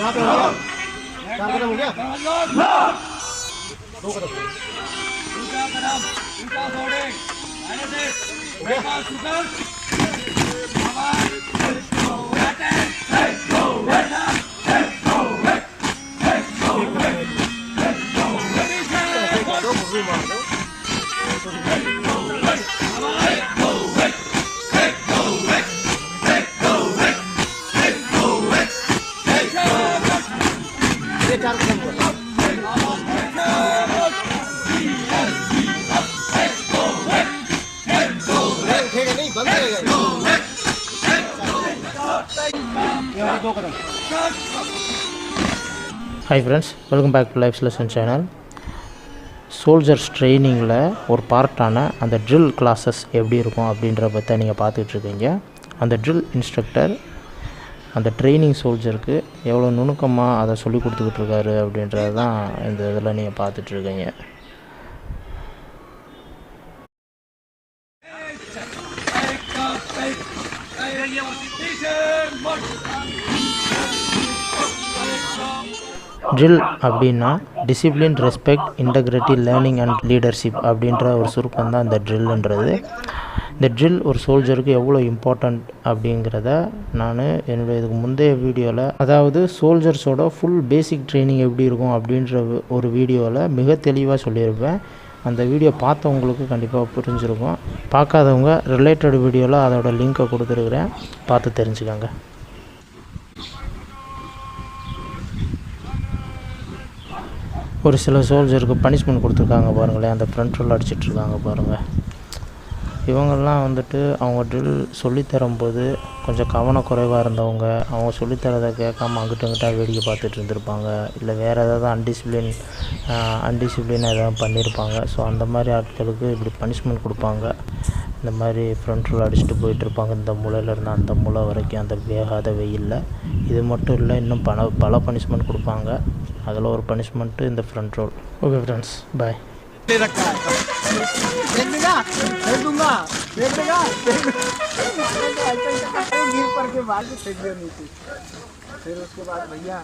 4 कदम हो गया 2 कदम ऊंचा कदम ऊंचा छोड़े आने से ब्रेकफास्ट शुगर आवाज Hi friends, welcome back to Life's Lesson channel. Soldiers ட்ரைனிங்கில் ஒரு பார்ட்டான அந்த ட்ரில் கிளாஸஸ் எப்படி இருக்கும் அப்படின்றத பற்றி நீங்கள் பார்த்துட்ருக்கீங்க. அந்த ட்ரில் இன்ஸ்ட்ரக்டர் அந்த ட்ரைனிங் சோல்ஜருக்கு எவ்வளோ நுணுக்கமாக அதை சொல்லி கொடுத்துக்கிட்டு இருக்காரு அப்படின்றது தான் இந்த இதில் நீங்கள் பார்த்துட்ருக்கீங்க. ட்ரில் அப்படின்னா discipline, respect, integrity, learning and leadership அப்படின்ற ஒரு சுருக்கம் தான் இந்த ட்ரில்ன்றது. இந்த ட்ரில் ஒரு சோல்ஜருக்கு எவ்வளோ இம்பார்ட்டண்ட் அப்படிங்கிறத நான் என்னுடைய இதுக்கு முந்தைய வீடியோவில், அதாவது சோல்ஜர்ஸோட ஃபுல் பேசிக் ட்ரைனிங் எப்படி இருக்கும் அப்படின்ற ஒரு வீடியோவில் மிக தெளிவாக சொல்லியிருப்பேன். அந்த வீடியோ பார்த்தவங்களுக்கு கண்டிப்பாக புரிஞ்சிருக்கும். பார்க்காதவங்க ரிலேட்டட் வீடியோவில் அதோட லிங்க்கை கொடுத்துருக்குறேன், பார்த்து தெரிஞ்சுக்கோங்க. ஒரு சில சோல்ஜருக்கு பனிஷ்மெண்ட் கொடுத்துருக்காங்க பாருங்களேன். அந்த ஃப்ரண்ட் ரோல் அடிச்சிட்ருக்காங்க பாருங்கள். இவங்கெல்லாம் வந்துட்டு அவங்க ட்ரில் சொல்லித்தரும்போது கொஞ்சம் கவனக்குறைவாக இருந்தவங்க, அவங்க சொல்லித்தரதை கேட்காம அங்கிட்ட வேடிக்கை பார்த்துட்டு இருந்திருப்பாங்க, இல்லை வேறு ஏதாவது அன்டிசிப்ளின் எதாவது பண்ணியிருப்பாங்க. ஸோ அந்த மாதிரி ஆட்களுக்கு இப்படி பனிஷ்மெண்ட் கொடுப்பாங்க. இந்த மாதிரி ஃப்ரண்ட் ரோல் அடிச்சுட்டு போயிட்டுருப்பாங்க, இந்த மூலையிலேருந்து அந்த மூலை வரைக்கும் அந்த வேகாத வெயிலில். இது மட்டும் இல்லை, இன்னும் பல பனிஷ்மெண்ட் கொடுப்பாங்க. அதில் ஒரு பனிஷ்மெண்ட்டு இந்த ஃப்ரண்ட் ரோல். ஓகே ஃப்ரெண்ட்ஸ், பாய். गिर पड़ के मार के फेंक दिया नीचे। फिर उसके बाद भैया